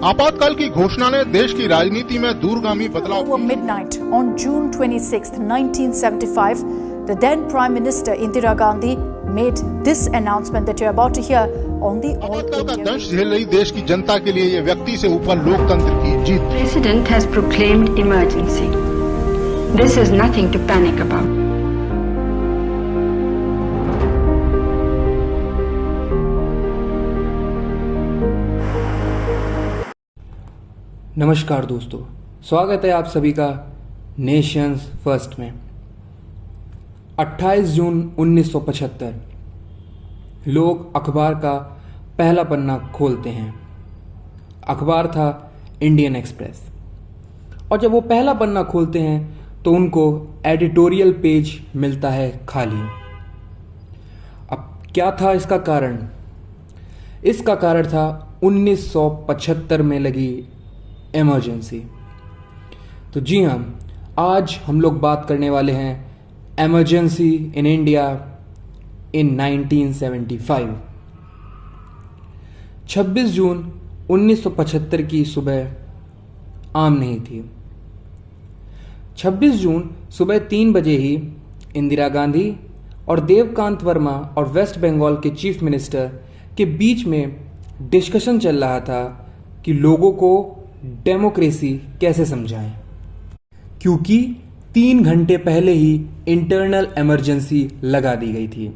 आपातकाल की घोषणा ने देश की राजनीति में दूरगामी बदलाव Over midnight on June 26, 1975, the then Prime Minister Indira Gandhi made this announcement that you're about to hear on the All आपातकाल का India दंश झेल रही देश की जनता के लिए ये व्यक्ति से ऊपर लोकतंत्र की जीत। President has proclaimed emergency. This is nothing to panic about. नमस्कार दोस्तों, स्वागत है आप सभी का नेशंस फर्स्ट में। 28 जून 1975 लोग अखबार का पहला पन्ना खोलते हैं। अखबार था इंडियन एक्सप्रेस, और जब वो पहला पन्ना खोलते हैं तो उनको एडिटोरियल पेज मिलता है खाली। अब क्या था इसका कारण? इसका कारण था 1975 में लगी इमरजेंसी। तो जी हाँ, आज हम लोग बात करने वाले हैं इमरजेंसी इन इंडिया इन 1975। 26 जून 1975 की सुबह आम नहीं थी। 26 जून सुबह 3 बजे ही इंदिरा गांधी और देवकांत वर्मा और वेस्ट बंगाल के चीफ मिनिस्टर के बीच में डिस्कशन चल रहा था कि लोगों को डेमोक्रेसी कैसे समझाएं, क्योंकि 3 घंटे पहले ही इंटरनल इमरजेंसी लगा दी गई थी।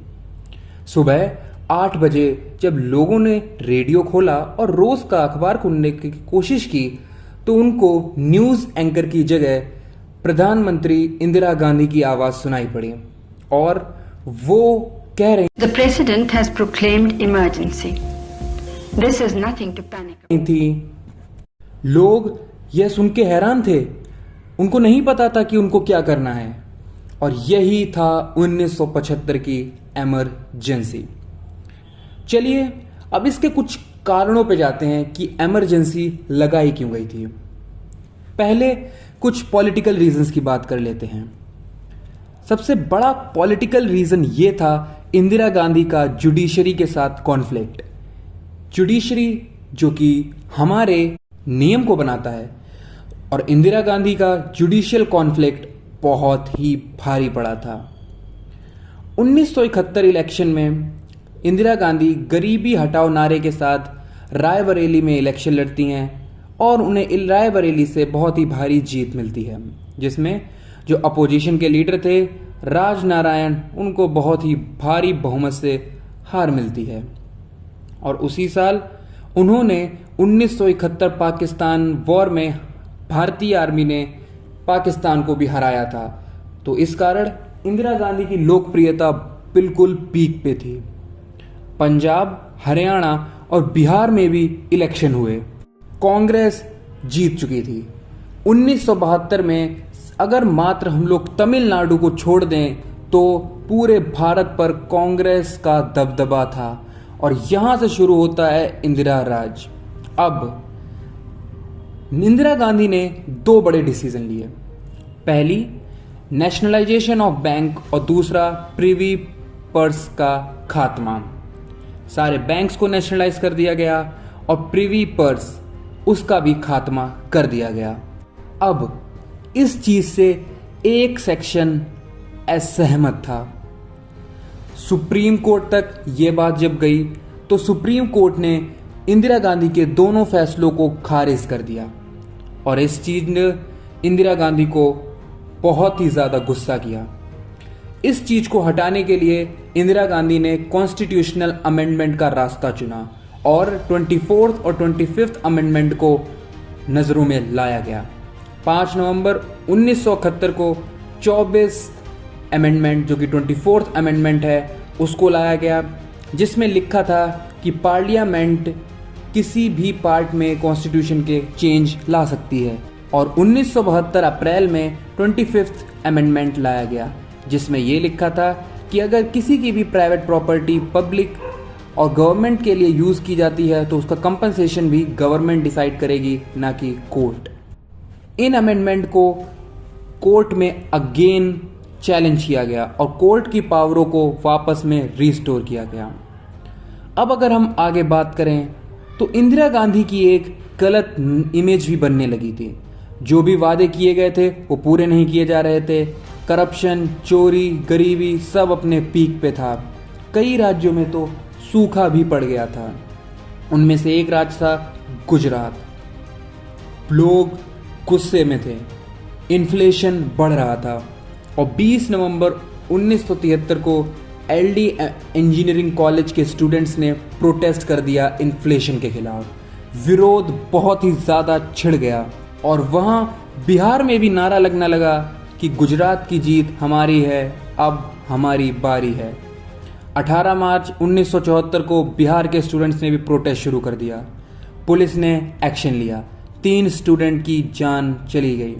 सुबह 8 बजे जब लोगों ने रेडियो खोला और रोज का अखबार खोलने की कोशिश की तो उनको न्यूज एंकर की जगह प्रधानमंत्री इंदिरा गांधी की आवाज सुनाई पड़ी और वो कह रही The president has proclaimed emergency. This is nothing to panic about. थी। लोग यह सुन के हैरान थे, उनको नहीं पता था कि उनको क्या करना है, और यही था 1975 की इमरजेंसी। चलिए अब इसके कुछ कारणों पे जाते हैं कि इमरजेंसी लगाई क्यों गई थी। पहले कुछ पॉलिटिकल रीजंस की बात कर लेते हैं। सबसे बड़ा पॉलिटिकल रीजन ये था इंदिरा गांधी का जुडिशरी के साथ कॉन्फ्लिक्ट। जुडिशरी जो कि हमारे नियम को बनाता है, और इंदिरा गांधी का जुडिशियल कॉन्फ्लिक्ट बहुत ही भारी पड़ा था। 1971 इलेक्शन में इंदिरा गांधी गरीबी हटाओ नारे के साथ रायबरेली में इलेक्शन लड़ती हैं और उन्हें रायबरेली से बहुत ही भारी जीत मिलती है, जिसमें जो अपोजिशन के लीडर थे राजनारायण, उनको बहुत ही भारी बहुमत से हार मिलती है। और उसी साल उन्होंने 1971 पाकिस्तान वॉर में भारतीय आर्मी ने पाकिस्तान को भी हराया था। तो इस कारण इंदिरा गांधी की लोकप्रियता बिल्कुल पीक पे थी। पंजाब, हरियाणा और बिहार में भी इलेक्शन हुए। कांग्रेस जीत चुकी थी। 1972 में अगर मात्र हम लोग तमिलनाडु को छोड़ दें तो पूरे भारत पर कांग्रेस का दबदबा था, और यहां से शुरू होता है इंदिरा राज। अब इंदिरा गांधी ने 2 बड़े डिसीजन लिए। पहली, नेशनलाइजेशन ऑफ बैंक, और दूसरा प्रिवी पर्स का खात्मा। सारे बैंक्स को नेशनलाइज कर दिया गया और प्रिवी पर्स उसका भी खात्मा कर दिया गया। अब इस चीज से एक सेक्शन असहमत था। सुप्रीम कोर्ट तक ये बात जब गई तो सुप्रीम कोर्ट ने इंदिरा गांधी के दोनों फैसलों को खारिज कर दिया, और इस चीज ने इंदिरा गांधी को बहुत ही ज्यादा गुस्सा किया। इस चीज को हटाने के लिए इंदिरा गांधी ने कॉन्स्टिट्यूशनल अमेंडमेंट का रास्ता चुना और 24th और 25th अमेंडमेंट को नजरों में लाया गया। 5 नवंबर 1971 को 24 अमेंडमेंट, जो कि 24th अमेंडमेंट है, उसको लाया गया, जिसमें लिखा था कि पार्लियामेंट किसी भी पार्ट में कॉन्स्टिट्यूशन के चेंज ला सकती है। और 1972 अप्रैल में 25th अमेंडमेंट लाया गया, जिसमें यह लिखा था कि अगर किसी की भी प्राइवेट प्रॉपर्टी पब्लिक और गवर्नमेंट के लिए यूज की जाती है तो उसका कंपनसेशन भी गवर्नमेंट डिसाइड करेगी, ना कि कोर्ट। इन अमेंडमेंट को कोर्ट में अगेन चैलेंज किया गया और कोर्ट की पावरों को वापस में रिस्टोर किया गया। अब अगर हम आगे बात करें तो इंदिरा गांधी की एक गलत इमेज भी बनने लगी थी। जो भी वादे किए गए थे वो पूरे नहीं किए जा रहे थे। करप्शन, चोरी, गरीबी सब अपने पीक पे था। कई राज्यों में तो सूखा भी पड़ गया था। उनमें से एक राज्य था गुजरात। लोग गुस्से में थे, इन्फ्लेशन बढ़ रहा था और 20 नवंबर 1973 को एलडी इंजीनियरिंग कॉलेज के स्टूडेंट्स ने प्रोटेस्ट कर दिया इन्फ्लेशन के खिलाफ। विरोध बहुत ही ज़्यादा छिड़ गया और वहाँ बिहार में भी नारा लगने लगा कि गुजरात की जीत हमारी है, अब हमारी बारी है। 18 मार्च 1974 को बिहार के स्टूडेंट्स ने भी प्रोटेस्ट शुरू कर दिया। पुलिस ने एक्शन लिया, 3 स्टूडेंट की जान चली गई।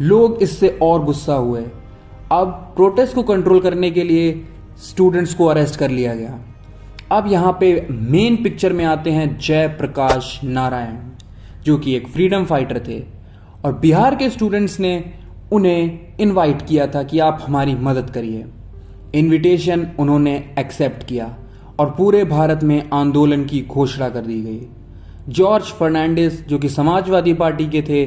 लोग इससे और गुस्सा हुए। अब प्रोटेस्ट को कंट्रोल करने के लिए स्टूडेंट्स को अरेस्ट कर लिया गया। अब यहाँ पे मेन पिक्चर में आते हैं जयप्रकाश नारायण, जो कि एक फ्रीडम फाइटर थे और बिहार के स्टूडेंट्स ने उन्हें इनवाइट किया था कि आप हमारी मदद करिए। इनविटेशन उन्होंने एक्सेप्ट किया और पूरे भारत में आंदोलन की घोषणा कर दी गई। जॉर्ज फर्नांडिस, जो कि समाजवादी पार्टी के थे,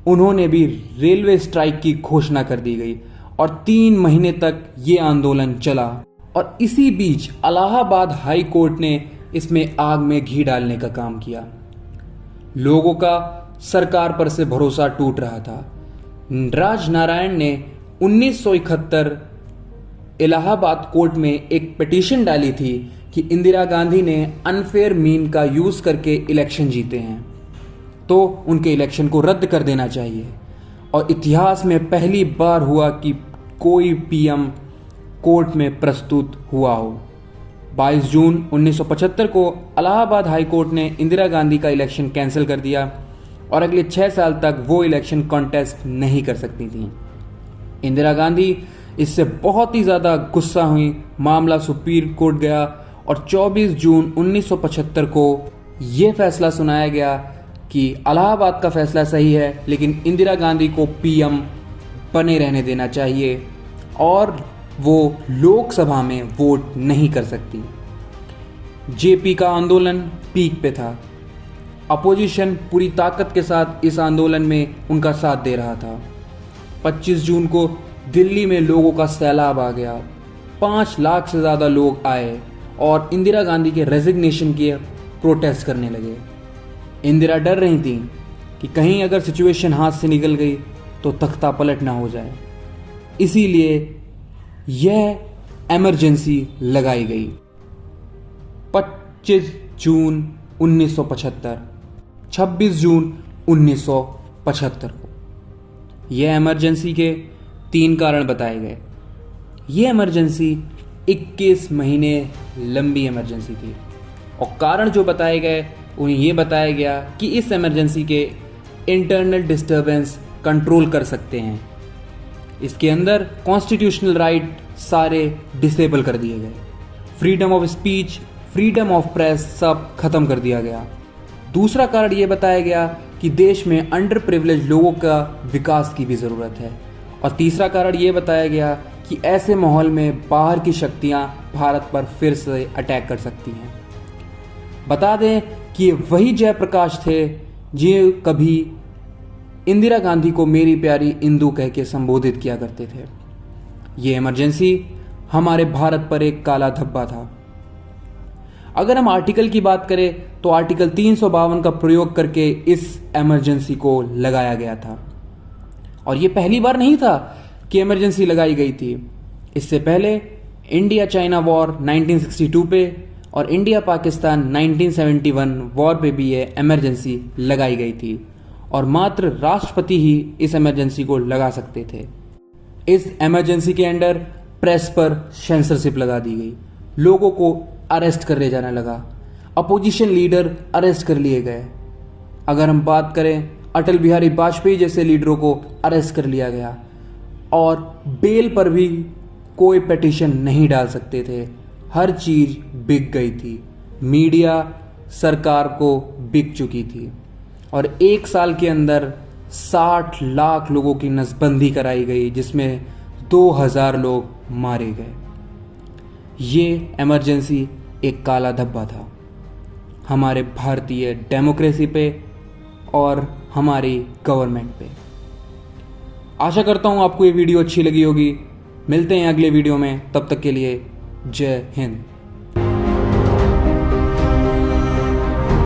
उन्होंने भी रेलवे स्ट्राइक की घोषणा कर दी गई और 3 महीने तक ये आंदोलन चला। और इसी बीच इलाहाबाद हाई कोर्ट ने इसमें आग में घी डालने का काम किया। लोगों का सरकार पर से भरोसा टूट रहा था। राजनारायण ने 1971 इलाहाबाद कोर्ट में एक पिटीशन डाली थी कि इंदिरा गांधी ने अनफेयर मीन का यूज करके इलेक्शन जीते हैं, तो उनके इलेक्शन को रद्द कर देना चाहिए। और इतिहास में पहली बार हुआ कि कोई पीएम कोर्ट में प्रस्तुत हुआ हो। 22 जून 1975 को इलाहाबाद हाई कोर्ट ने इंदिरा गांधी का इलेक्शन कैंसिल कर दिया और अगले 6 साल तक वो इलेक्शन कॉन्टेस्ट नहीं कर सकती थी। इंदिरा गांधी इससे बहुत ही ज़्यादा गुस्सा हुई। मामला सुप्रीम कोर्ट गया और 24 जून 1975 को ये फैसला सुनाया गया कि इलाहाबाद का फैसला सही है, लेकिन इंदिरा गांधी को पीएम बने रहने देना चाहिए और वो लोकसभा में वोट नहीं कर सकती। जेपी का आंदोलन पीक पे था। अपोजिशन पूरी ताकत के साथ इस आंदोलन में उनका साथ दे रहा था। 25 जून को दिल्ली में लोगों का सैलाब आ गया। 5 लाख से ज़्यादा लोग आए और इंदिरा गांधी के रेजिग्नेशन के प्रोटेस्ट करने लगे। इंदिरा डर रही थी कि कहीं अगर सिचुएशन हाथ से निकल गई तो तख्ता पलट ना हो जाए, इसीलिए यह इमरजेंसी लगाई गई। 25 जून 1975, 26 जून 1975 को यह इमरजेंसी के 3 कारण बताए गए। यह इमरजेंसी 21 महीने लंबी इमरजेंसी थी और कारण जो बताए गए उन्हें यह बताया गया कि इस इमरजेंसी के इंटरनल डिस्टर्बेंस कंट्रोल कर सकते हैं। इसके अंदर कॉन्स्टिट्यूशनल राइट सारे डिसेबल कर दिए गए। Freedom of speech, freedom of press सब खत्म कर दिया गया। दूसरा कारण यह बताया गया कि देश में अंडर प्रिविलेज लोगों का विकास की भी ज़रूरत है। और तीसरा कारण यह बताया गया कि ऐसे माहौल में बाहर की शक्तियां भारत पर फिर से अटैक कर सकती हैं। बता दें कि ये वही जयप्रकाश थे जो कभी इंदिरा गांधी को मेरी प्यारी इंदू कह के संबोधित किया करते थे। ये इमरजेंसी हमारे भारत पर एक काला धब्बा था। अगर हम आर्टिकल की बात करें तो आर्टिकल 352 का प्रयोग करके इस इमरजेंसी को लगाया गया था और ये पहली बार नहीं था कि इमरजेंसी लगाई गई थी। इससे पहले इंडिया चाइना वॉर 1962 पे और इंडिया पाकिस्तान 1971 वॉर पे भी ये इमरजेंसी लगाई गई थी और मात्र राष्ट्रपति ही इस इमरजेंसी को लगा सकते थे। इस इमरजेंसी के अंडर प्रेस पर सेंसरशिप लगा दी गई, लोगों को अरेस्ट कर ले जाने लगा, अपोजिशन लीडर अरेस्ट कर लिए गए। अगर हम बात करें अटल बिहारी वाजपेयी जैसे लीडरों को अरेस्ट कर लिया गया और बेल पर भी कोई पिटीशन नहीं डाल सकते थे। हर चीज बिक गई थी, मीडिया सरकार को बिक चुकी थी और 1 साल के अंदर 60 लाख लोगों की नसबंदी कराई गई, जिसमें 2000 लोग मारे गए। ये इमरजेंसी एक काला धब्बा था हमारे भारतीय डेमोक्रेसी पे और हमारी गवर्नमेंट पे। आशा करता हूँ आपको ये वीडियो अच्छी लगी होगी। मिलते हैं अगले वीडियो में, तब तक के लिए जय हिंद।